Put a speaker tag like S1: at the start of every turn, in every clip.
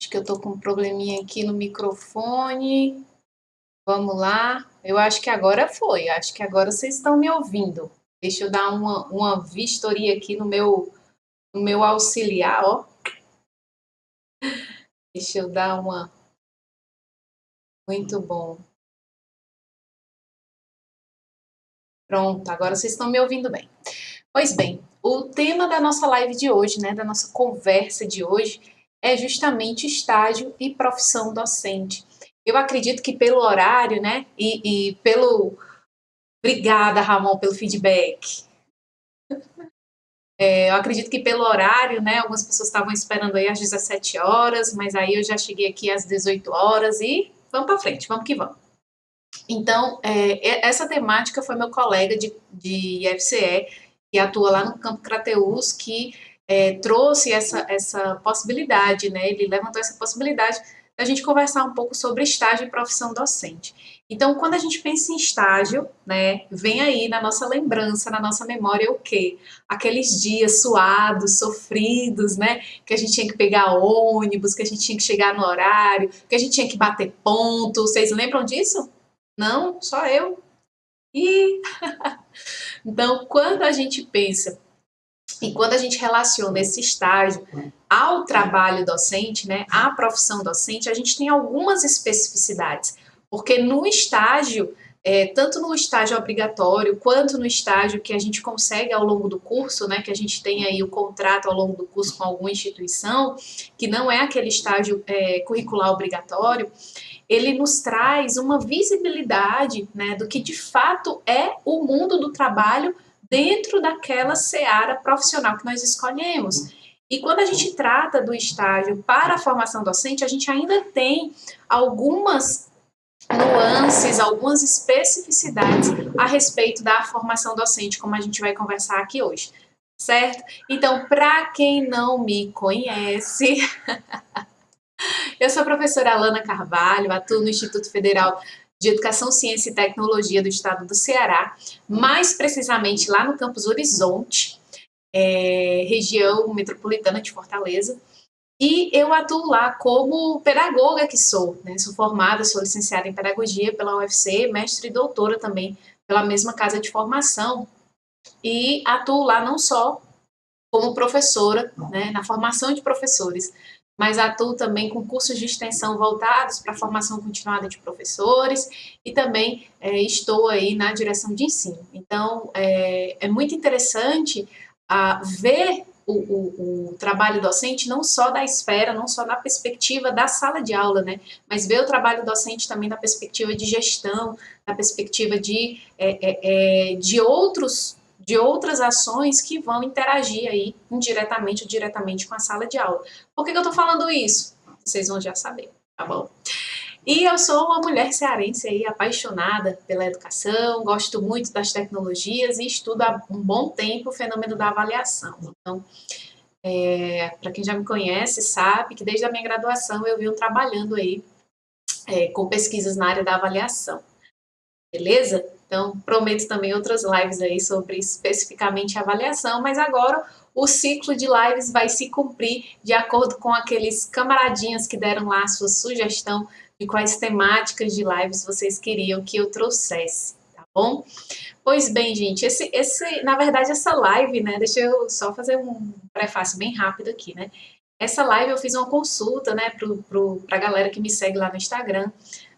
S1: Acho que eu tô com um probleminha aqui no microfone. Vamos lá. Eu acho que agora foi. Acho que agora vocês estão me ouvindo. Deixa eu dar uma vistoria aqui no meu auxiliar, ó. Deixa eu dar uma. Muito bom. Pronto, agora vocês estão me ouvindo bem. Pois bem, o tema da nossa live de hoje, né, da nossa conversa de hoje, é justamente estágio e profissão docente. Eu acredito que pelo horário, né, e pelo... Obrigada, Ramon, pelo feedback. Eu acredito que pelo horário, né, algumas pessoas estavam esperando aí às 17 horas, mas aí eu já cheguei aqui às 18 horas e vamos para frente, vamos que vamos. Então, essa temática foi meu colega de IFCE, que atua lá no Campo Crateús, que trouxe essa possibilidade, né? Ele levantou essa possibilidade da gente conversar um pouco sobre estágio e profissão docente. Então, quando a gente pensa em estágio, né, vem aí na nossa lembrança, na nossa memória, o quê? Aqueles dias suados, sofridos, né? Que a gente tinha que pegar ônibus, que a gente tinha que chegar no horário, que a gente tinha que bater ponto. Vocês lembram disso? Não, só eu. E então, quando a gente pensa e quando a gente relaciona esse estágio ao trabalho docente, né, à profissão docente, a gente tem algumas especificidades, porque no estágio, tanto no estágio obrigatório quanto no estágio que a gente consegue ao longo do curso, né, que a gente tem aí o contrato ao longo do curso com alguma instituição, que não é aquele estágio curricular obrigatório, ele nos traz uma visibilidade, né, do que de fato é o mundo do trabalho dentro daquela seara profissional que nós escolhemos. E quando a gente trata do estágio para a formação docente, a gente ainda tem algumas nuances, algumas especificidades a respeito da formação docente, como a gente vai conversar aqui hoje, certo? Então, para quem não me conhece, eu sou a professora Alana Carvalho, atuo no Instituto Federal de Educação, Ciência e Tecnologia do Estado do Ceará, mais precisamente lá no Campus Horizonte, região metropolitana de Fortaleza. E eu atuo lá como pedagoga que sou, né? Sou formada, sou licenciada em Pedagogia pela UFC, mestre e doutora também pela mesma casa de formação. E atuo lá não só como professora, né, na formação de professores, mas atuo também com cursos de extensão voltados para a formação continuada de professores e também estou aí na direção de ensino. Então, é muito interessante ver o trabalho docente não só da esfera, não só da perspectiva da sala de aula, né, mas ver o trabalho docente também da perspectiva de gestão, da perspectiva de outras ações que vão interagir aí indiretamente ou diretamente com a sala de aula. Por que eu estou falando isso? Vocês vão já saber, tá bom? E eu sou uma mulher cearense aí, apaixonada pela educação, gosto muito das tecnologias e estudo há um bom tempo o fenômeno da avaliação. Então, para quem já me conhece, sabe que desde a minha graduação eu venho trabalhando aí com pesquisas na área da avaliação. Beleza? Então, prometo também outras lives aí sobre especificamente avaliação, mas agora o ciclo de lives vai se cumprir de acordo com aqueles camaradinhas que deram lá a sua sugestão de quais temáticas de lives vocês queriam que eu trouxesse, tá bom? Pois bem, gente, na verdade, essa live, né, deixa eu só fazer um prefácio bem rápido aqui, né? Essa live eu fiz uma consulta, né, pra galera que me segue lá no Instagram,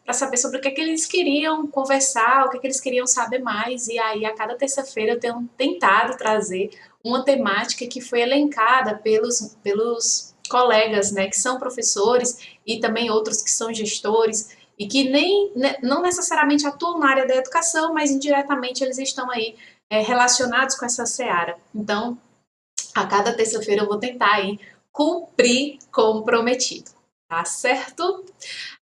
S1: para saber sobre o que eles queriam conversar, o que eles queriam saber mais, e aí a cada terça-feira eu tenho tentado trazer uma temática que foi elencada pelos colegas, né, que são professores e também outros que são gestores e que não necessariamente atuam na área da educação, mas indiretamente eles estão aí relacionados com essa seara. Então, a cada terça-feira eu vou tentar aí cumprir como prometido, tá certo?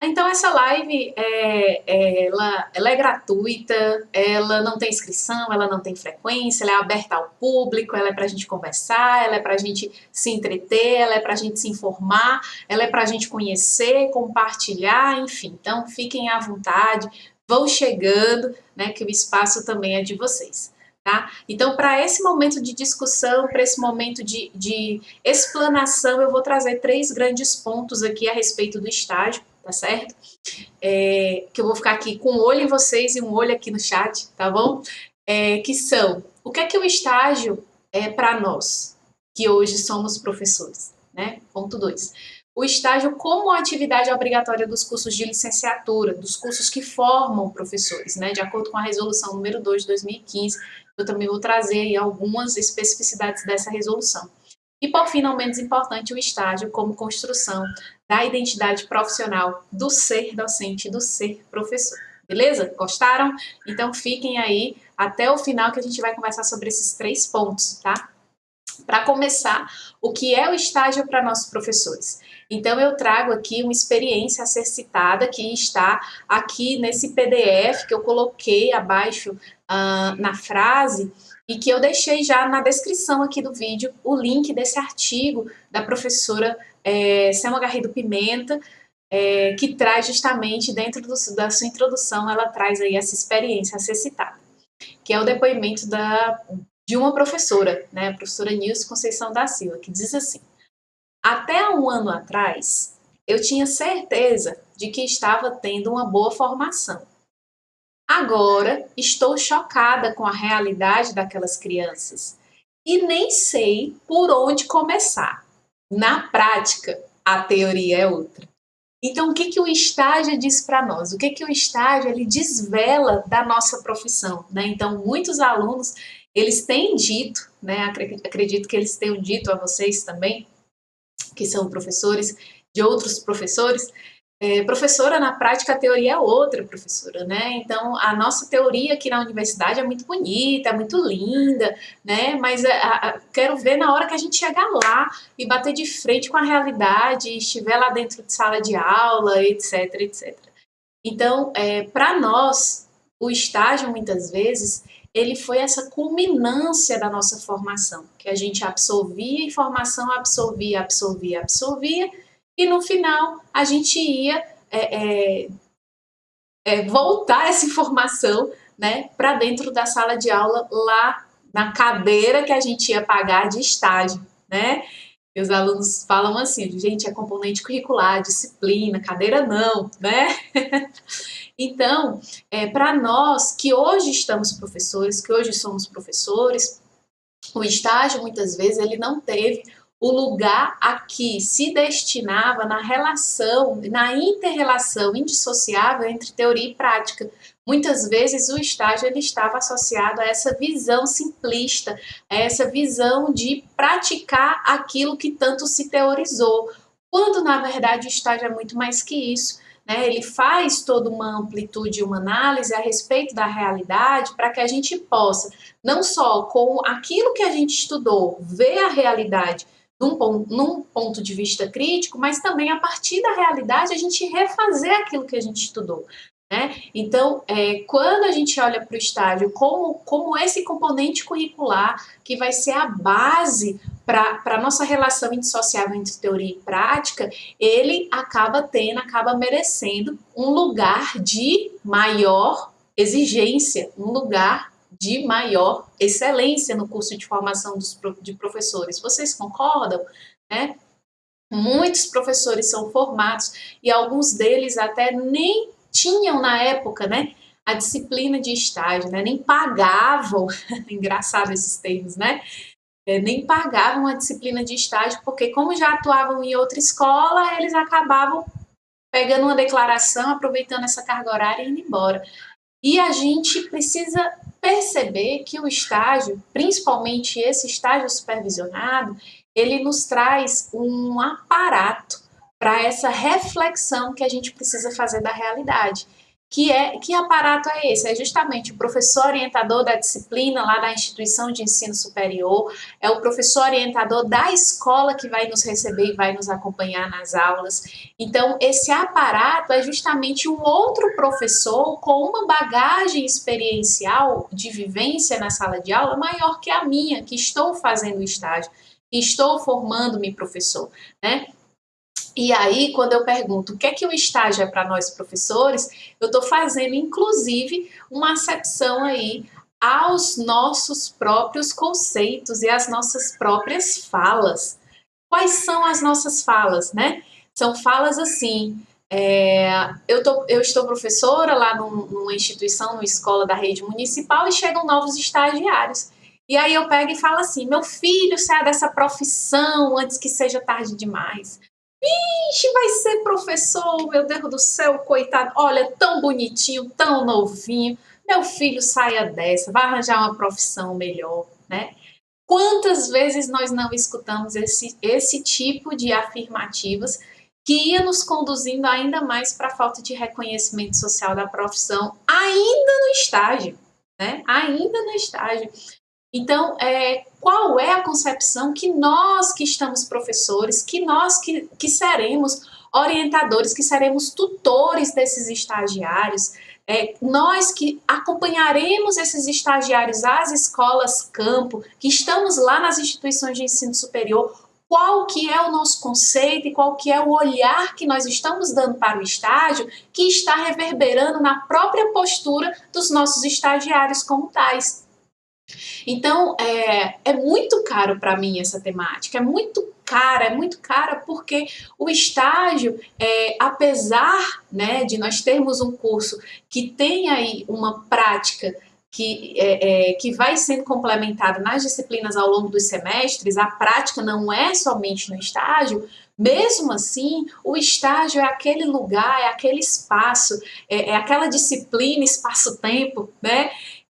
S1: Então, essa live, ela é gratuita, ela não tem inscrição, ela não tem frequência, ela é aberta ao público, ela é para a gente conversar, ela é para a gente se entreter, ela é para a gente se informar, ela é para a gente conhecer, compartilhar, enfim. Então, fiquem à vontade, vão chegando, né, que o espaço também é de vocês. tá? Então, para esse momento de discussão, para esse momento de explanação, eu vou trazer 3 grandes pontos aqui a respeito do estágio, tá certo? Que eu vou ficar aqui com um olho em vocês e um olho aqui no chat, tá bom? Que são, o que é que o estágio é para nós, que hoje somos professores, né? Ponto 2. O estágio como atividade obrigatória dos cursos de licenciatura, dos cursos que formam professores, né? De acordo com a resolução número 2 de 2015, eu também vou trazer aí algumas especificidades dessa resolução. E, por fim, não menos importante, o estágio como construção da identidade profissional do ser docente e do ser professor. Beleza? Gostaram? Então fiquem aí até o final que a gente vai conversar sobre esses 3 pontos, tá? Para começar, o que é o estágio para nossos professores? Então eu trago aqui uma experiência a ser citada que está aqui nesse PDF que eu coloquei abaixo na frase e que eu deixei já na descrição aqui do vídeo o link desse artigo da professora Selma Garrido Pimenta, que traz justamente dentro da sua introdução, ela traz aí essa experiência a ser citada, que é o depoimento de uma professora, né, a professora Nilce Conceição da Silva, que diz assim: até 1 ano atrás, eu tinha certeza de que estava tendo uma boa formação. Agora, estou chocada com a realidade daquelas crianças e nem sei por onde começar. Na prática, a teoria é outra. Então, o que o estágio diz para nós? O que o estágio ele desvela da nossa profissão, né? Então, muitos alunos, eles têm dito, né? Acredito que eles tenham dito a vocês também, que são professores de outros professores, professora, na prática, a teoria é outra, professora, né? Então, a nossa teoria aqui na universidade é muito bonita, é muito linda, né? Mas quero ver na hora que a gente chegar lá e bater de frente com a realidade, estiver lá dentro de sala de aula, etc, etc. Então, para nós, o estágio, muitas vezes, ele foi essa culminância da nossa formação, que a gente absorvia informação, absorvia, e no final a gente ia voltar essa informação, né, para dentro da sala de aula, lá na cadeira que a gente ia pagar de estágio, né? E os alunos falam assim, gente, é componente curricular, disciplina, cadeira não, né? Então, para nós que hoje estamos professores, que hoje somos professores, o estágio, muitas vezes, ele não teve o lugar a que se destinava na relação, na inter-relação indissociável entre teoria e prática. Muitas vezes o estágio ele estava associado a essa visão simplista, a essa visão de praticar aquilo que tanto se teorizou, quando na verdade o estágio é muito mais que isso. Né? Ele faz toda uma amplitude, uma análise a respeito da realidade para que a gente possa, não só com aquilo que a gente estudou, ver a realidade num ponto de vista crítico, mas também a partir da realidade a gente refazer aquilo que a gente estudou. Né? Então, quando a gente olha para o estágio como esse componente curricular que vai ser a base para a nossa relação indissociável entre teoria e prática, ele acaba merecendo um lugar de maior exigência, um lugar de maior excelência no curso de formação de professores. Vocês concordam? Né? Muitos professores são formados e alguns deles até nem tinham na época, né, a disciplina de estágio, né, nem pagavam, engraçado esses termos, né, nem pagavam a disciplina de estágio, porque como já atuavam em outra escola, eles acabavam pegando uma declaração, aproveitando essa carga horária e indo embora. E a gente precisa perceber que o estágio, principalmente esse estágio supervisionado, ele nos traz um aparato para essa reflexão que a gente precisa fazer da realidade. Que aparato é esse? É justamente o professor orientador da disciplina lá da instituição de ensino superior, é o professor orientador da escola que vai nos receber e vai nos acompanhar nas aulas. Então, esse aparato é justamente um outro professor com uma bagagem experiencial de vivência na sala de aula maior que a minha, que estou fazendo estágio, que estou formando-me professor, né? E aí, quando eu pergunto o que é que o estágio é para nós professores, eu estou fazendo, inclusive, uma acepção aí aos nossos próprios conceitos e às nossas próprias falas. Quais são as nossas falas, né? São falas assim, eu estou professora lá numa instituição, numa escola da rede municipal, e chegam novos estagiários. E aí eu pego e falo assim, meu filho, saia dessa profissão antes que seja tarde demais. Vixe, vai ser professor, meu Deus do céu, coitado. Olha, tão bonitinho, tão novinho. Meu filho, saia dessa, vai arranjar uma profissão melhor, né? Quantas vezes nós não escutamos esse tipo de afirmativas que ia nos conduzindo ainda mais para a falta de reconhecimento social da profissão, ainda no estágio, né? Ainda no estágio. Então, qual é a concepção que nós que estamos professores, que nós que seremos orientadores, que seremos tutores desses estagiários, nós que acompanharemos esses estagiários às escolas campo, que estamos lá nas instituições de ensino superior, qual que é o nosso conceito e qual que é o olhar que nós estamos dando para o estágio que está reverberando na própria postura dos nossos estagiários como tais. Então, é muito caro para mim essa temática, é muito cara porque o estágio, apesar, né, de nós termos um curso que tem aí uma prática que vai sendo complementada nas disciplinas ao longo dos semestres, a prática não é somente no estágio, mesmo assim, o estágio é aquele lugar, é aquele espaço, é aquela disciplina, espaço-tempo, né,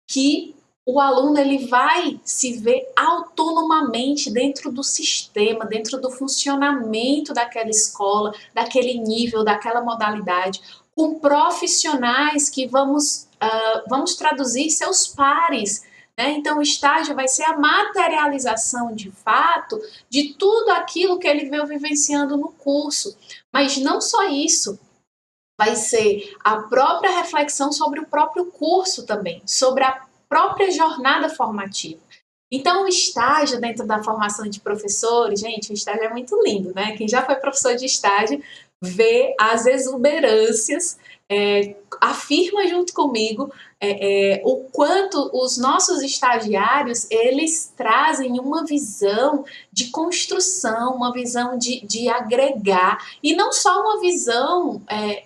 S1: que o aluno ele vai se ver autonomamente dentro do sistema, dentro do funcionamento daquela escola, daquele nível, daquela modalidade, com profissionais que vamos traduzir seus pares. Né? Então, o estágio vai ser a materialização, de fato, de tudo aquilo que ele veio vivenciando no curso. Mas não só isso, vai ser a própria reflexão sobre o próprio curso também, sobre a própria jornada formativa. Então, o estágio dentro da formação de professores, gente, o estágio é muito lindo, né? Quem já foi professor de estágio vê as exuberâncias, afirma junto comigo o quanto os nossos estagiários, eles trazem uma visão de construção, uma visão de agregar, e não só uma visão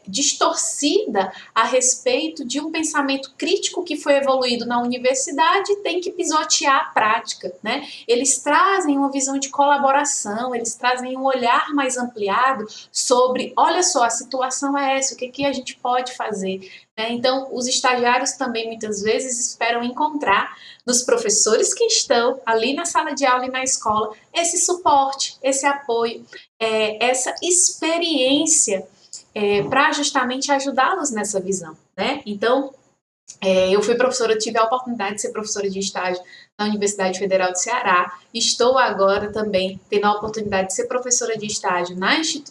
S1: distorcida a respeito de um pensamento crítico que foi evoluído na universidade e tem que pisotear a prática, né? Eles trazem uma visão de colaboração, eles trazem um olhar mais ampliado sobre, olha só, a situação é essa, o que a gente pode fazer? Então, os estagiários também, muitas vezes, esperam encontrar nos professores que estão ali na sala de aula e na escola esse suporte, esse apoio, essa experiência para justamente ajudá-los nessa visão, né? Então, eu fui professora, tive a oportunidade de ser professora de estágio na Universidade Federal do Ceará, estou agora também tendo a oportunidade de ser professora de estágio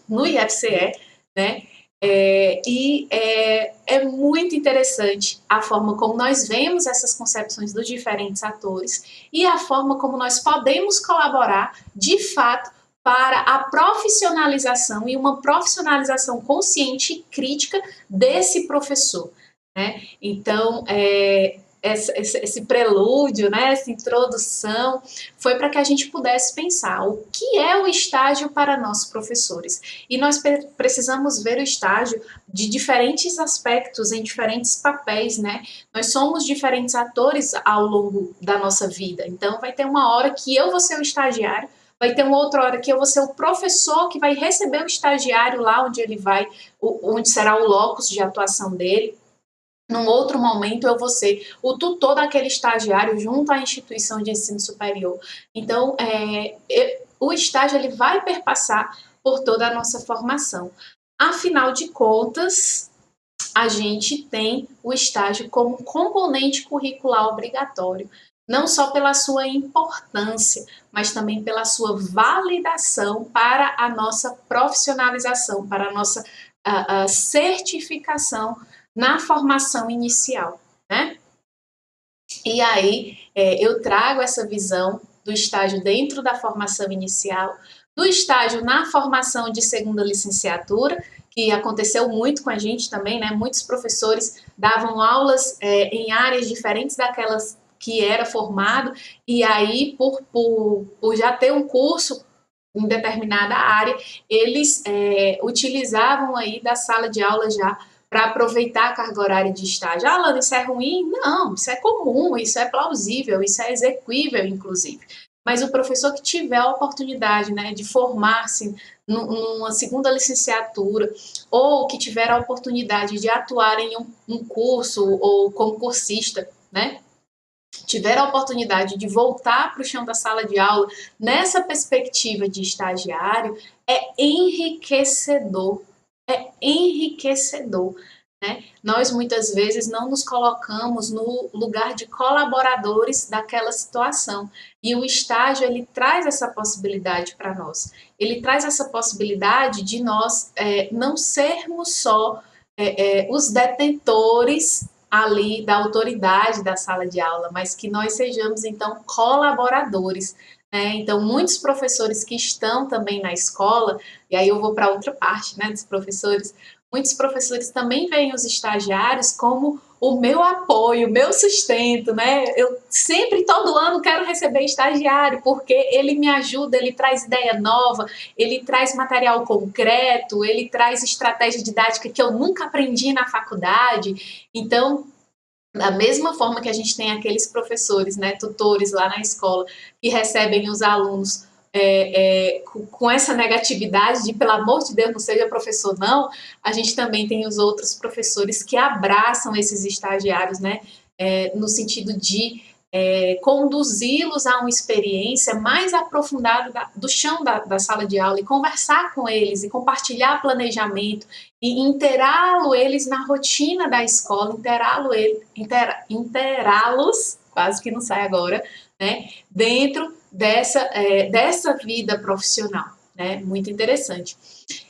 S1: no IFCE, né? É muito interessante a forma como nós vemos essas concepções dos diferentes atores e a forma como nós podemos colaborar, de fato, para a profissionalização e uma profissionalização consciente e crítica desse professor, né? Então, esse prelúdio, né, essa introdução, foi para que a gente pudesse pensar o que é o estágio para nós professores. E nós precisamos ver o estágio de diferentes aspectos, em diferentes papéis, né? Nós somos diferentes atores ao longo da nossa vida. Então, vai ter uma hora que eu vou ser o estagiário, vai ter uma outra hora que eu vou ser o professor que vai receber o estagiário lá onde ele vai, onde será o locus de atuação dele. Num outro momento, eu vou ser o tutor daquele estagiário junto à instituição de ensino superior. Então, o estágio ele vai perpassar por toda a nossa formação. Afinal de contas, a gente tem o estágio como componente curricular obrigatório, não só pela sua importância, mas também pela sua validação para a nossa profissionalização, para a nossa a certificação na formação inicial, né? E aí eu trago essa visão do estágio dentro da formação inicial, do estágio na formação de segunda licenciatura, que aconteceu muito com a gente também, né? Muitos professores davam aulas em áreas diferentes daquelas que era formado, e aí, por já ter um curso em determinada área, eles utilizavam aí da sala de aula já para aproveitar a carga horária de estágio. Ah, Lana, isso é ruim? Não, isso é comum, isso é plausível, isso é exequível, inclusive. Mas o professor que tiver a oportunidade, né, de formar-se numa segunda licenciatura, ou que tiver a oportunidade de atuar em um curso ou como cursista, né, tiver a oportunidade de voltar para o chão da sala de aula nessa perspectiva de estagiário, é enriquecedor. É enriquecedor. Né? Nós muitas vezes não nos colocamos no lugar de colaboradores daquela situação. E o estágio ele traz essa possibilidade para nós. Ele traz essa possibilidade de nós não sermos só os detentores ali da autoridade da sala de aula, mas que nós sejamos então colaboradores. Né? Então, muitos professores que estão também na escola, e aí eu vou para outra parte, né, dos professores, muitos professores também veem os estagiários como o meu apoio, o meu sustento, né? Eu sempre, todo ano, quero receber estagiário, porque ele me ajuda, ele traz ideia nova, ele traz material concreto, ele traz estratégia didática que eu nunca aprendi na faculdade. Então, da mesma forma que a gente tem aqueles professores, né, tutores lá na escola, que recebem os alunos com essa negatividade de, pelo amor de Deus, não seja professor, não, a gente também tem os outros professores que abraçam esses estagiários, né, no sentido de conduzi-los a uma experiência mais aprofundada do chão da sala de aula e conversar com eles e compartilhar planejamento e inteirá-lo eles na rotina da escola, inteirá-los, quase que não sai agora, né, dentro dessa vida profissional, né, muito interessante.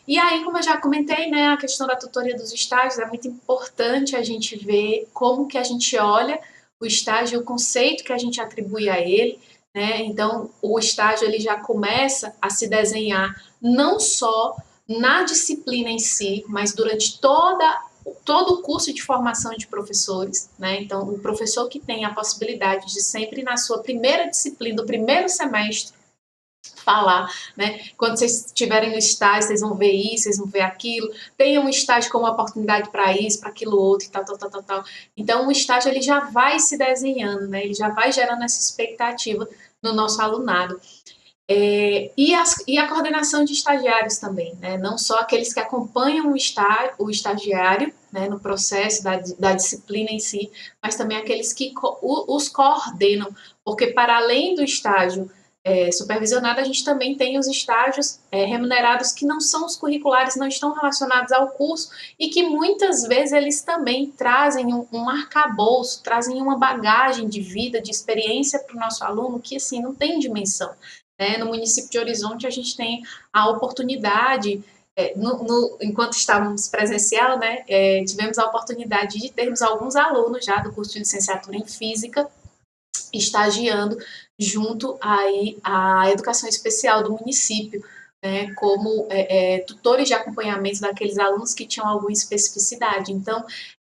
S1: E aí, como eu já comentei, né, a questão da tutoria dos estágios, é muito importante a gente ver como que a gente olha o estágio, o conceito que a gente atribui a ele, né? Então, o estágio ele já começa a se desenhar não só na disciplina em si, mas durante todo o curso de formação de professores, né? Então, o professor que tem a possibilidade de sempre na sua primeira disciplina, do primeiro semestre, falar, né? Quando vocês estiverem no estágio, vocês vão ver isso, vocês vão ver aquilo. Tenham um estágio como oportunidade para isso, para aquilo outro e tal, tal, tal, tal, tal. Então, o estágio ele já vai se desenhando, né? Ele já vai gerando essa expectativa no nosso alunado. E a coordenação de estagiários também, né? Não só aqueles que acompanham o estagiário, né, no processo da disciplina em si, mas também aqueles que os coordenam, porque para além do estágio supervisionado, a gente também tem os estágios remunerados que não são os curriculares, não estão relacionados ao curso e que muitas vezes eles também trazem um arcabouço, trazem uma bagagem de vida, de experiência para o nosso aluno que assim não tem dimensão. Né? No município de Horizonte a gente tem a oportunidade, enquanto estávamos presencial, né, tivemos a oportunidade de termos alguns alunos já do curso de licenciatura em Física estagiando junto aí à educação especial do município, né, como tutores de acompanhamento daqueles alunos que tinham alguma especificidade. Então,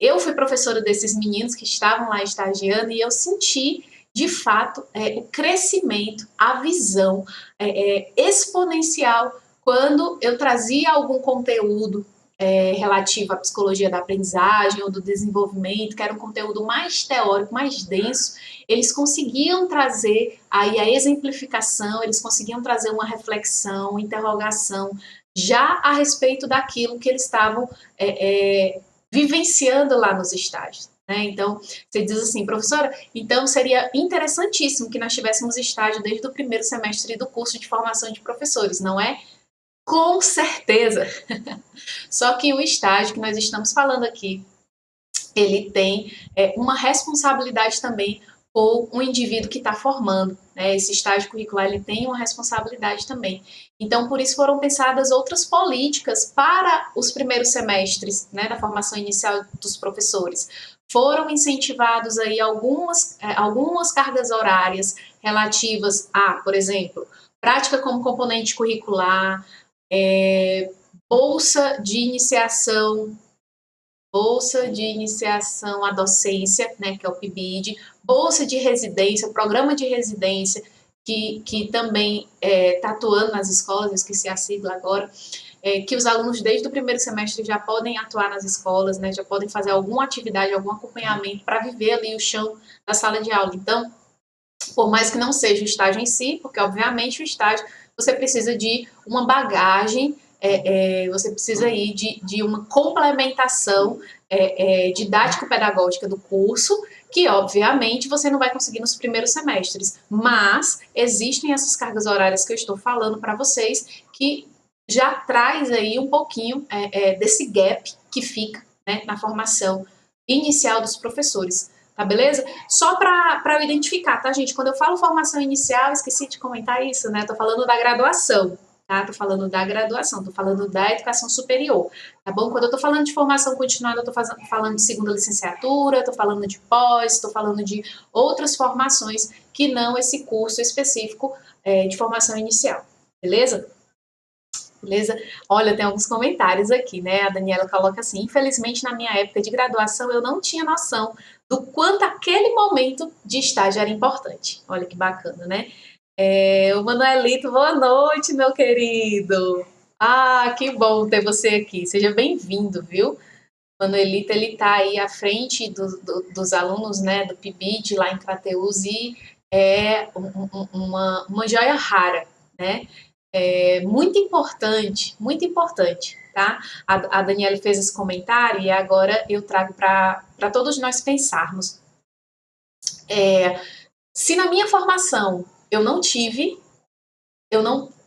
S1: eu fui professora desses meninos que estavam lá estagiando e eu senti, de fato, o crescimento, a visão exponencial quando eu trazia algum conteúdo relativo à psicologia da aprendizagem ou do desenvolvimento, que era um conteúdo mais teórico, mais denso, eles conseguiam trazer aí a exemplificação, eles conseguiam trazer uma reflexão, uma interrogação, já a respeito daquilo que eles estavam vivenciando lá nos estágios. Né? Então, você diz assim, professora, então seria interessantíssimo que nós tivéssemos estágio desde o primeiro semestre do curso de formação de professores, não é? Com certeza! Só que o estágio que nós estamos falando aqui, ele tem uma responsabilidade também por um indivíduo que está formando. Né? Esse estágio curricular ele tem uma responsabilidade também. Então, por isso foram pensadas outras políticas para os primeiros semestres, né, da formação inicial dos professores. Foram incentivados aí algumas cargas horárias relativas a, por exemplo, prática como componente curricular, bolsa de iniciação Bolsa de Iniciação à Docência, né, que é o PIBID, Bolsa de Residência, Programa de Residência, que também está atuando nas escolas, eu esqueci a sigla agora, que os alunos desde o primeiro semestre já podem atuar nas escolas, né, já podem fazer alguma atividade, algum acompanhamento para viver ali o chão da sala de aula. Então, por mais que não seja o estágio em si, porque obviamente o estágio você precisa de uma bagagem, você precisa aí de uma complementação didático-pedagógica do curso, que obviamente você não vai conseguir nos primeiros semestres, mas existem essas cargas horárias que eu estou falando para vocês, que já traz aí um pouquinho desse gap que fica, né, na formação inicial dos professores. Tá, beleza? Só para eu identificar, tá, gente? Quando eu falo formação inicial, esqueci de comentar isso, né? Tô falando da graduação, tá? Tô falando da graduação, tô falando da educação superior, tá bom? Quando eu tô falando de formação continuada, eu tô falando de segunda licenciatura, tô falando de pós, tô falando de outras formações que não esse curso específico de formação inicial, beleza? Beleza? Olha, tem alguns comentários aqui, né? A Daniela coloca assim: infelizmente, na minha época de graduação, eu não tinha noção do quanto aquele momento de estágio era importante. Olha que bacana, né? O Manuelito, boa noite, meu querido. Ah, que bom ter você aqui. Seja bem-vindo, viu? O Manuelito, ele tá aí à frente dos alunos, né, do PIBID lá em Crateús, e é uma joia rara, né? Muito importante, tá? A Daniela fez esse comentário e agora eu trago para todos nós pensarmos. Se na minha formação eu não tive,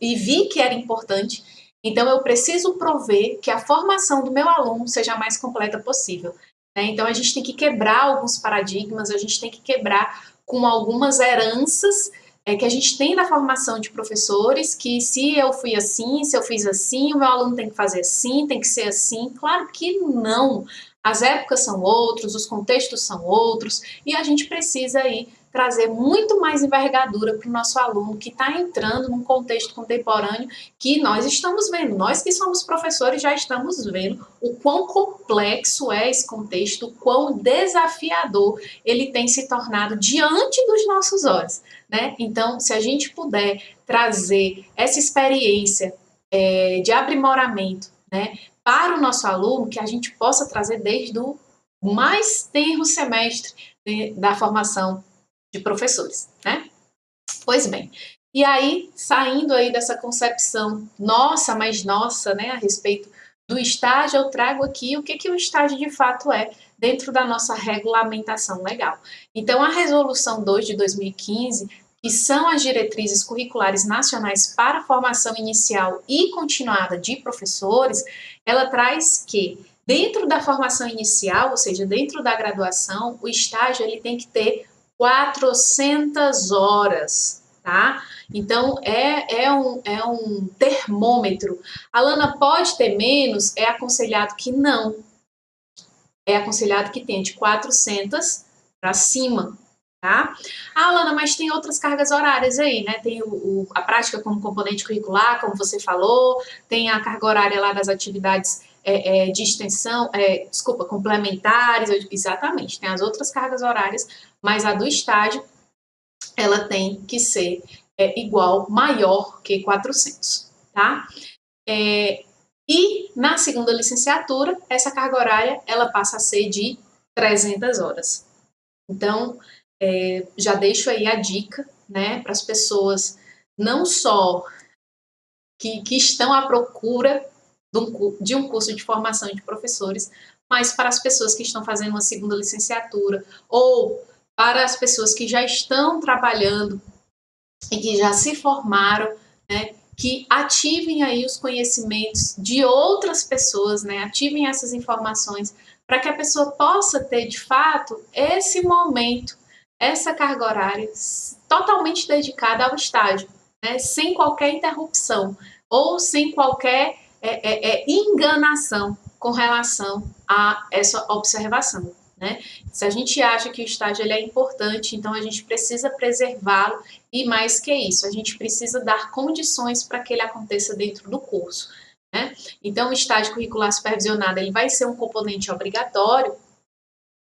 S1: e vi que era importante, então eu preciso prover que a formação do meu aluno seja a mais completa possível, né? Então a gente tem que quebrar alguns paradigmas, a gente tem que quebrar com algumas heranças que a gente tem da formação de professores, que se eu fui assim, se eu fiz assim, o meu aluno tem que fazer assim, tem que ser assim. Claro que não. As épocas são outros, os contextos são outros, e a gente precisa aí trazer muito mais envergadura para o nosso aluno que está entrando num contexto contemporâneo que nós estamos vendo. Nós que somos professores já estamos vendo o quão complexo é esse contexto, o quão desafiador ele tem se tornado diante dos nossos olhos, né? Então, se a gente puder trazer essa experiência de aprimoramento, né, para o nosso aluno, que a gente possa trazer desde o mais tenro semestre da formação de professores, né? Pois bem, e aí, saindo aí dessa concepção nossa, né, a respeito do estágio, eu trago aqui o que o estágio de fato é dentro da nossa regulamentação legal. Então, a Resolução 2 de 2015, que são as diretrizes curriculares nacionais para a formação inicial e continuada de professores, ela traz que dentro da formação inicial, ou seja, dentro da graduação, o estágio ele tem que ter 400 horas, tá? Então, é um termômetro. Alana, pode ter menos? É aconselhado que não. É aconselhado que tenha de 400 para cima, tá? Ah, Alana, mas tem outras cargas horárias aí, né? Tem a prática como componente curricular, como você falou, tem a carga horária lá das atividades de extensão, complementares, exatamente, tem as outras cargas horárias, mas a do estágio, ela tem que ser igual, maior que 400, tá? E na segunda licenciatura, essa carga horária, ela passa a ser de 300 horas. Então, já deixo aí a dica, né, para as pessoas não só que estão à procura de um curso de formação de professores, mas para as pessoas que estão fazendo uma segunda licenciatura ou para as pessoas que já estão trabalhando e que já se formaram, né, que ativem aí os conhecimentos de outras pessoas, né, ativem essas informações para que a pessoa possa ter, de fato, esse momento, essa carga horária totalmente dedicada ao estágio, né, sem qualquer interrupção ou sem qualquer enganação com relação a essa observação, né? Se a gente acha que o estágio ele é importante, então a gente precisa preservá-lo e mais que isso, a gente precisa dar condições para que ele aconteça dentro do curso. né? Então, o estágio curricular supervisionado, ele vai ser um componente obrigatório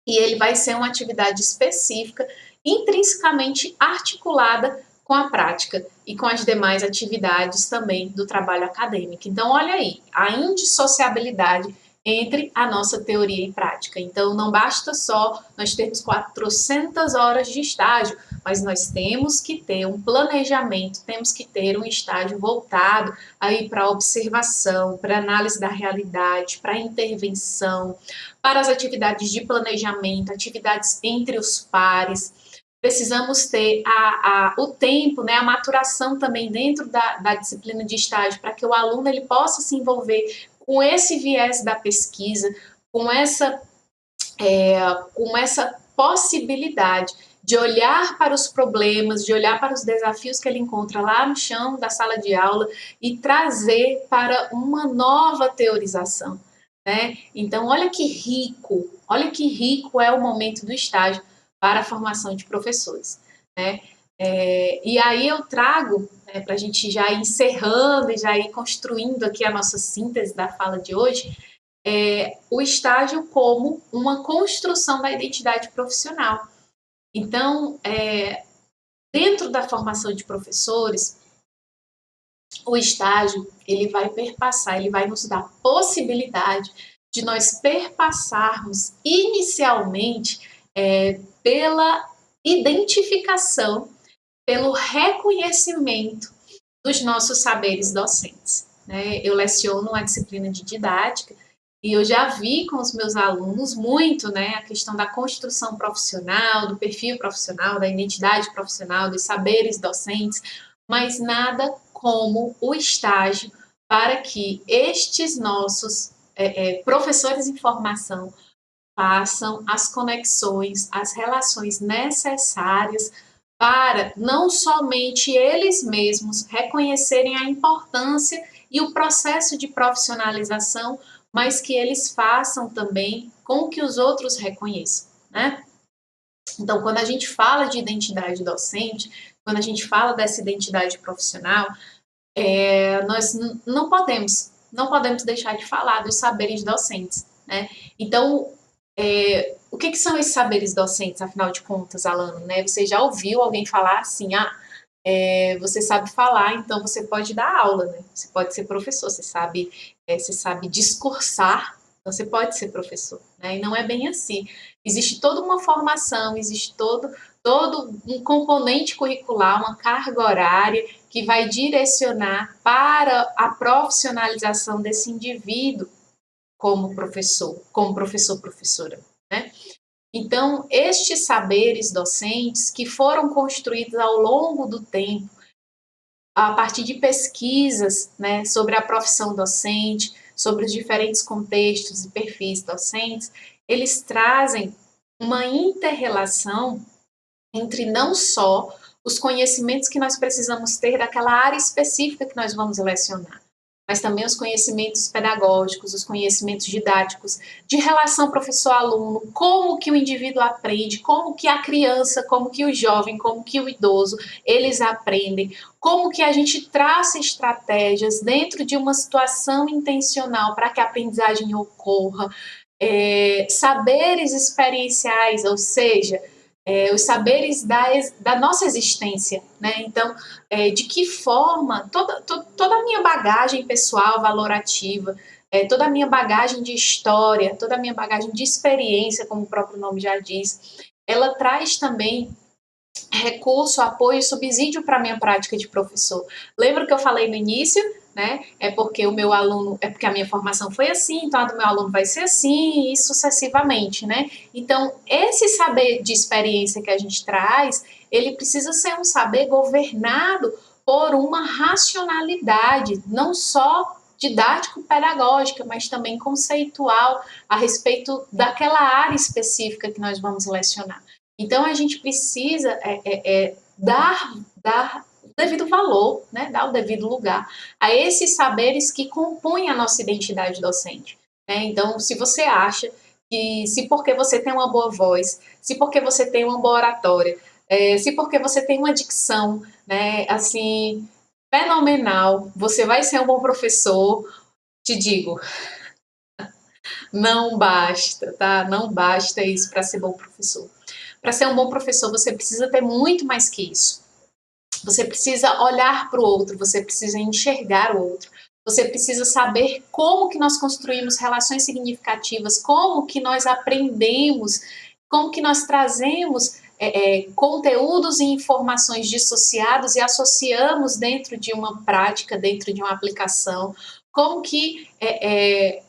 S1: e ele vai ser uma atividade específica, intrinsecamente articulada com a prática e com as demais atividades também do trabalho acadêmico. Então, olha aí, a indissociabilidade entre a nossa teoria e prática. Então, não basta só nós termos 400 horas de estágio, mas nós temos que ter um planejamento, temos que ter um estágio voltado aí para observação, para análise da realidade, para intervenção, para as atividades de planejamento, atividades entre os pares. Precisamos ter o tempo, né, a maturação também dentro da disciplina de estágio, para que o aluno ele possa se envolver com esse viés da pesquisa, com essa possibilidade de olhar para os problemas, de olhar para os desafios que ele encontra lá no chão da sala de aula e trazer para uma nova teorização, né? Então, olha que rico é o momento do estágio para a formação de professores, né? E aí eu trago, né, para a gente já ir encerrando e já ir construindo aqui a nossa síntese da fala de hoje, o estágio como uma construção da identidade profissional. Então, dentro da formação de professores, o estágio ele vai perpassar, ele vai nos dar possibilidade de nós perpassarmos inicialmente pela identificação, pelo reconhecimento dos nossos saberes docentes, né? Eu leciono a disciplina de didática e eu já vi com os meus alunos muito, né, a questão da construção profissional, do perfil profissional, da identidade profissional, dos saberes docentes, mas nada como o estágio para que estes nossos professores em formação façam as conexões, as relações necessárias para não somente eles mesmos reconhecerem a importância e o processo de profissionalização, mas que eles façam também com que os outros reconheçam, né? Então, quando a gente fala de identidade docente, quando a gente fala dessa identidade profissional, nós não podemos deixar de falar dos saberes docentes, né? Então, o que são esses saberes docentes, afinal de contas, Alana? Né? Você já ouviu alguém falar assim, você sabe falar, então você pode dar aula, né? Você pode ser professor, você sabe discursar, então você pode ser professor, né? E não é bem assim. Existe toda uma formação, existe todo um componente curricular, uma carga horária que vai direcionar para a profissionalização desse indivíduo como professora, né? Então, estes saberes docentes que foram construídos ao longo do tempo, a partir de pesquisas, né, sobre a profissão docente, sobre os diferentes contextos e perfis docentes, eles trazem uma inter-relação entre não só os conhecimentos que nós precisamos ter daquela área específica que nós vamos lecionar, mas também os conhecimentos pedagógicos, os conhecimentos didáticos, de relação professor-aluno, como que o indivíduo aprende, como que a criança, como que o jovem, como que o idoso, eles aprendem, como que a gente traça estratégias dentro de uma situação intencional para que a aprendizagem ocorra, saberes experienciais, ou seja, os saberes da nossa existência, né? Então, de que forma toda a minha bagagem pessoal, valorativa, toda a minha bagagem de história, toda a minha bagagem de experiência, como o próprio nome já diz, ela traz também recurso, apoio, subsídio para a minha prática de professor. Lembra que eu falei no início, né? É porque a minha formação foi assim, então a do meu aluno vai ser assim, e sucessivamente, né? Então, esse saber de experiência que a gente traz, ele precisa ser um saber governado por uma racionalidade, não só didático-pedagógica, mas também conceitual a respeito daquela área específica que nós vamos lecionar. Então, a gente precisa dar o devido valor, né, dar o devido lugar a esses saberes que compõem a nossa identidade docente, né? Então, se você acha que se porque você tem uma boa voz, se porque você tem uma boa oratória, se porque você tem uma dicção, né, assim, fenomenal, você vai ser um bom professor, te digo, não basta, tá? Não basta isso para ser bom professor. Para ser um bom professor, você precisa ter muito mais que isso. Você precisa olhar para o outro, você precisa enxergar o outro. Você precisa saber como que nós construímos relações significativas, como que nós aprendemos, como que nós trazemos conteúdos e informações dissociados e associamos dentro de uma prática, dentro de uma aplicação, como que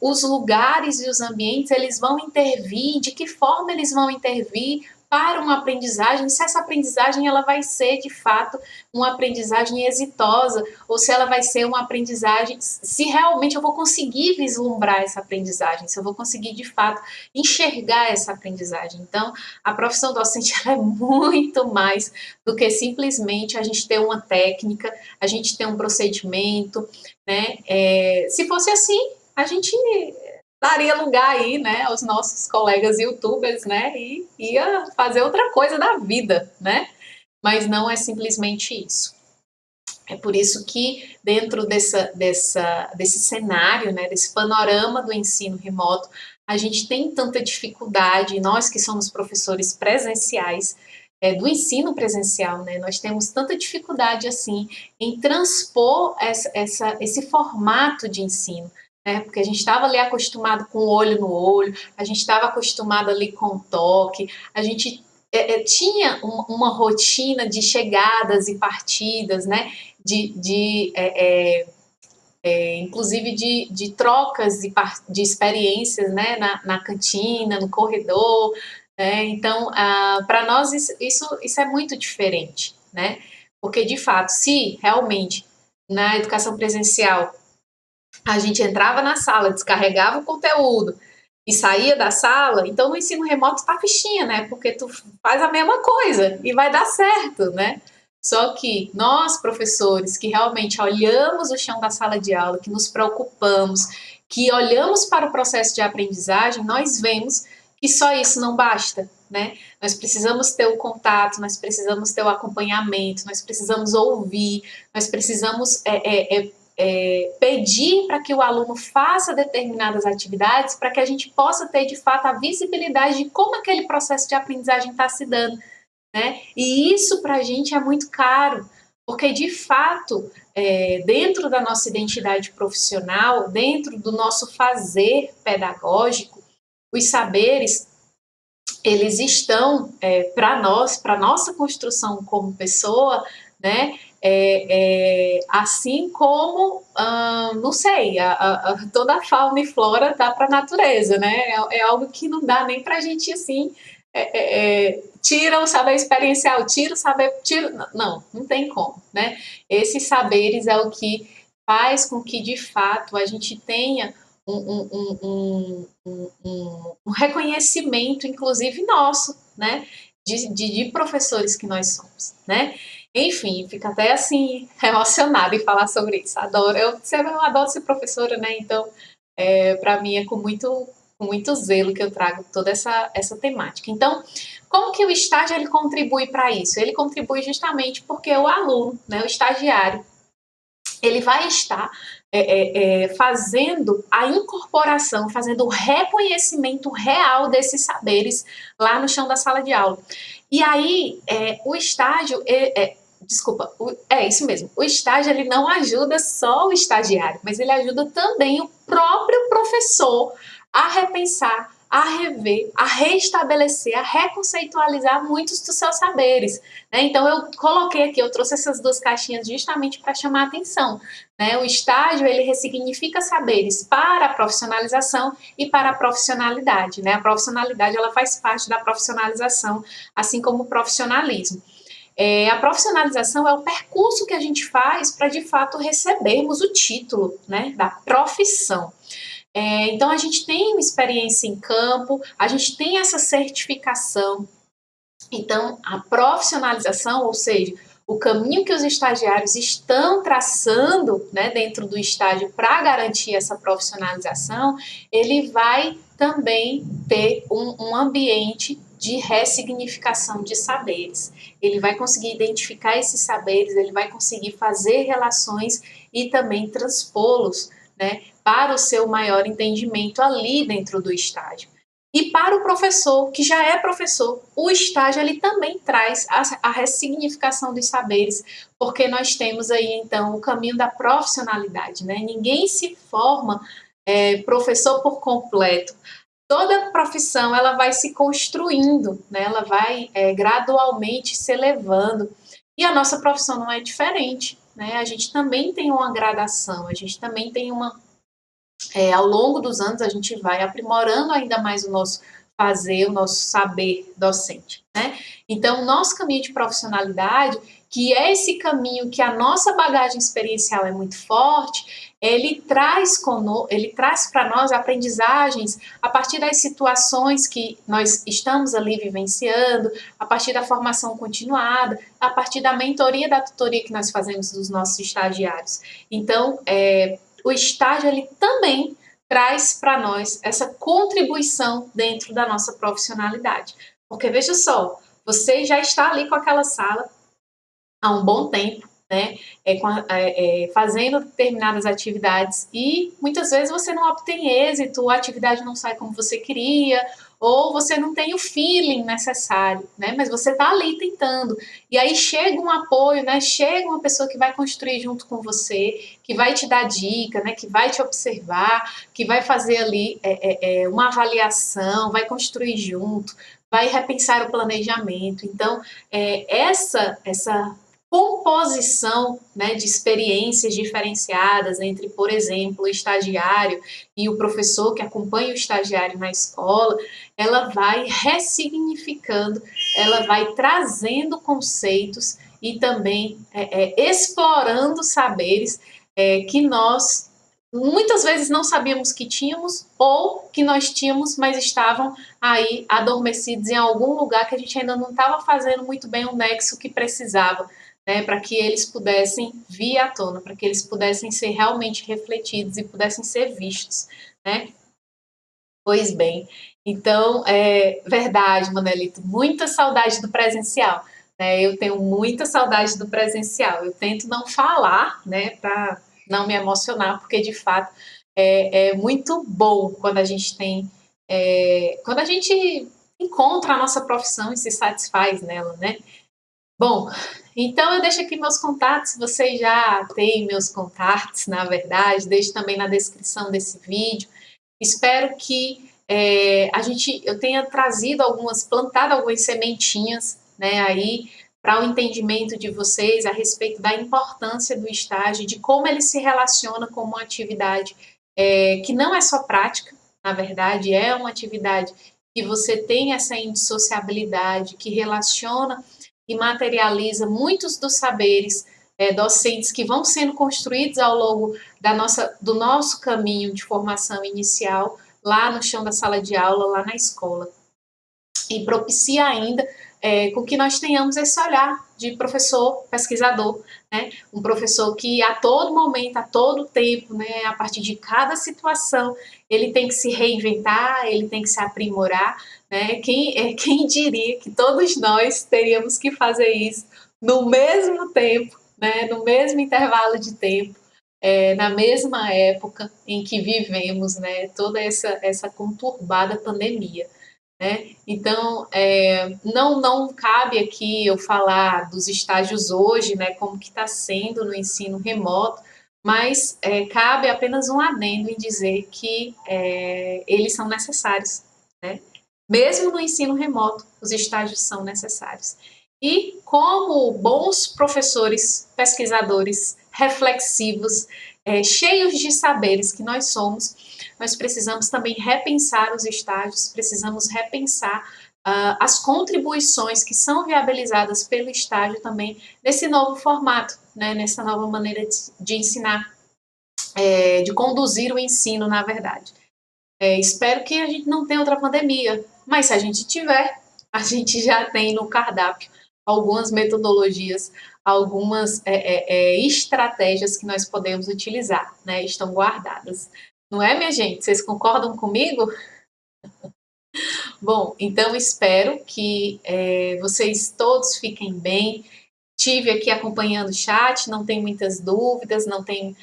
S1: os lugares e os ambientes eles vão intervir, de que forma eles vão intervir para uma aprendizagem, se essa aprendizagem ela vai ser de fato uma aprendizagem exitosa, ou se ela vai ser uma aprendizagem, se realmente eu vou conseguir vislumbrar essa aprendizagem, se eu vou conseguir de fato enxergar essa aprendizagem. Então, a profissão docente ela é muito mais do que simplesmente a gente ter uma técnica, a gente ter um procedimento, né? Se fosse assim, a gente daria lugar aí, né, aos nossos colegas youtubers, né, e ia fazer outra coisa da vida, né, mas não é simplesmente isso. É por isso que dentro desse cenário, né, desse panorama do ensino remoto, a gente tem tanta dificuldade, nós que somos professores presenciais, do ensino presencial, né, nós temos tanta dificuldade assim em transpor esse formato de ensino, né, porque a gente estava ali acostumado com o olho no olho, a gente estava acostumado ali com o toque, a gente tinha uma rotina de chegadas e partidas, né, inclusive de trocas de experiências, né, na cantina, no corredor, né? Então, para nós isso é muito diferente, né? Porque, de fato, se realmente na educação presencial a gente entrava na sala, descarregava o conteúdo e saía da sala, então no ensino remoto tá fichinha, né? Porque tu faz a mesma coisa e vai dar certo, né? Só que nós, professores, que realmente olhamos o chão da sala de aula, que nos preocupamos, que olhamos para o processo de aprendizagem, nós vemos que só isso não basta, né? Nós precisamos ter o contato, nós precisamos ter o acompanhamento, nós precisamos ouvir, nós precisamos pedir para que o aluno faça determinadas atividades para que a gente possa ter, de fato, a visibilidade de como aquele processo de aprendizagem está se dando, né? E isso para a gente é muito caro, porque, de fato, dentro da nossa identidade profissional, dentro do nosso fazer pedagógico, os saberes, eles estão para nós, para nossa construção como pessoa, né? Assim como, não sei, toda a fauna e flora dá para a natureza, né? É algo que não dá nem para a gente, assim, tira o saber experiencial, não tem como, né? Esses saberes é o que faz com que, de fato, a gente tenha um reconhecimento, inclusive nosso, né? De professores que nós somos, né? Enfim, fica até assim emocionada em falar sobre isso. Eu adoro ser professora, né? Então, para mim é com muito zelo que eu trago toda essa temática. Então, como que o estágio ele contribui para isso? Ele contribui justamente porque o aluno, né, o estagiário, ele vai estar fazendo a incorporação, fazendo o reconhecimento real desses saberes lá no chão da sala de aula. E aí, o estágio, isso mesmo, o estágio ele não ajuda só o estagiário, mas ele ajuda também o próprio professor a repensar, a rever, a reestabelecer, a reconceitualizar muitos dos seus saberes, né? Então eu coloquei aqui, eu trouxe essas duas caixinhas justamente para chamar a atenção, né? O estágio ele ressignifica saberes para a profissionalização e para a profissionalidade, né? A profissionalidade ela faz parte da profissionalização, assim como o profissionalismo. A profissionalização é o percurso que a gente faz para de fato recebermos o título, né, da profissão. Então, a gente tem uma experiência em campo, a gente tem essa certificação. Então, a profissionalização, ou seja, o caminho que os estagiários estão traçando, né, dentro do estágio para garantir essa profissionalização, ele vai também ter um ambiente de ressignificação de saberes. Ele vai conseguir identificar esses saberes, ele vai conseguir fazer relações e também transpô-los né, para o seu maior entendimento ali dentro do estágio. E para o professor, que já é professor, o estágio ele também traz a ressignificação dos saberes, porque nós temos aí então o caminho da profissionalidade, né? Ninguém se forma professor por completo. Toda profissão ela vai se construindo, né? Ela vai gradualmente se elevando. E a nossa profissão não é diferente, né? A gente também tem uma gradação, a gente também tem ao longo dos anos a gente vai aprimorando ainda mais o nosso fazer, o nosso saber docente, né? Então, o nosso caminho de profissionalidade, que é esse caminho que a nossa bagagem experiencial é muito forte, ele traz para nós aprendizagens a partir das situações que nós estamos ali vivenciando, a partir da formação continuada, a partir da mentoria, da tutoria que nós fazemos dos nossos estagiários. Então, o estágio ele também traz para nós essa contribuição dentro da nossa profissionalidade. Porque veja só, você já está ali com aquela sala há um bom tempo, né, fazendo determinadas atividades e muitas vezes você não obtém êxito, a atividade não sai como você queria, ou você não tem o feeling necessário, né, mas você está ali tentando. E aí chega um apoio, né, chega uma pessoa que vai construir junto com você, que vai te dar dica, né, que vai te observar, que vai fazer ali uma avaliação, vai construir junto, vai repensar o planejamento. Então, essa composição, né, de experiências diferenciadas entre, por exemplo, o estagiário e o professor que acompanha o estagiário na escola, ela vai ressignificando, ela vai trazendo conceitos e também explorando saberes que nós muitas vezes não sabíamos que tínhamos ou que nós tínhamos, mas estavam aí adormecidos em algum lugar que a gente ainda não estava fazendo muito bem o nexo que precisava, né, para que eles pudessem vir à tona, para que eles pudessem ser realmente refletidos e pudessem ser vistos, né? Pois bem, então, é verdade, Manelito, muita saudade do presencial, né? Eu tenho muita saudade do presencial. Eu tento não falar, né, para não me emocionar, porque de fato é muito bom quando a gente tem, quando a gente encontra a nossa profissão e se satisfaz nela, né? Bom, então eu deixo aqui meus contatos, vocês já têm meus contatos, na verdade, deixo também na descrição desse vídeo. Espero que eu tenha plantado algumas sementinhas, né, aí para o entendimento de vocês a respeito da importância do estágio, de como ele se relaciona com uma atividade que não é só prática, na verdade, é uma atividade que você tem essa indissociabilidade, que relaciona e materializa muitos dos saberes docentes que vão sendo construídos ao longo do nosso caminho de formação inicial, lá no chão da sala de aula, lá na escola. E propicia ainda com que nós tenhamos esse olhar de professor pesquisador, né? Um professor que a todo momento, a todo tempo, né, a partir de cada situação, ele tem que se reinventar, ele tem que se aprimorar, né? Quem diria que todos nós teríamos que fazer isso no mesmo tempo, né, no mesmo intervalo de tempo, na mesma época em que vivemos, né, toda essa conturbada pandemia, né? Então, não cabe aqui eu falar dos estágios hoje, né, como que está sendo no ensino remoto, mas cabe apenas um adendo em dizer que eles são necessários, né? Mesmo no ensino remoto, os estágios são necessários. E como bons professores, pesquisadores, reflexivos, cheios de saberes que nós somos, nós precisamos também repensar os estágios, precisamos repensar as contribuições que são viabilizadas pelo estágio também nesse novo formato, né, nessa nova maneira de ensinar, de conduzir o ensino, na verdade. Espero que a gente não tenha outra pandemia, mas se a gente tiver, a gente já tem no cardápio algumas metodologias, algumas estratégias que nós podemos utilizar, né? Estão guardadas. Não é, minha gente? Vocês concordam comigo? Bom, então espero que vocês todos fiquem bem. Tive aqui acompanhando o chat, não tem muitas dúvidas, não tem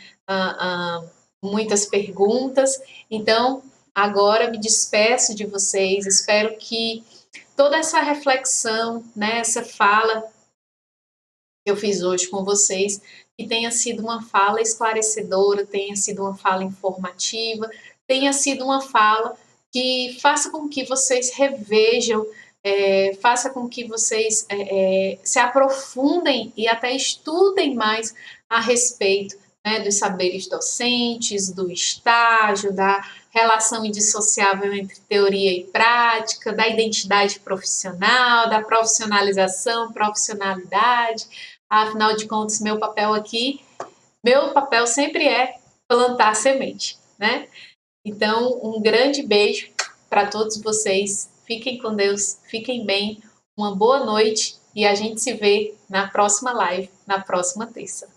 S1: muitas perguntas. Então, agora me despeço de vocês. Espero que toda essa reflexão, né, essa fala que eu fiz hoje com vocês, que tenha sido uma fala esclarecedora, tenha sido uma fala informativa, tenha sido uma fala que faça com que vocês revejam, faça com que vocês se aprofundem e até estudem mais a respeito, né, dos saberes docentes, do estágio, da relação indissociável entre teoria e prática, da identidade profissional, da profissionalização, profissionalidade. Afinal de contas, meu papel sempre é plantar semente, né? Então, um grande beijo para todos vocês. Fiquem com Deus, fiquem bem, uma boa noite e a gente se vê na próxima live, na próxima terça.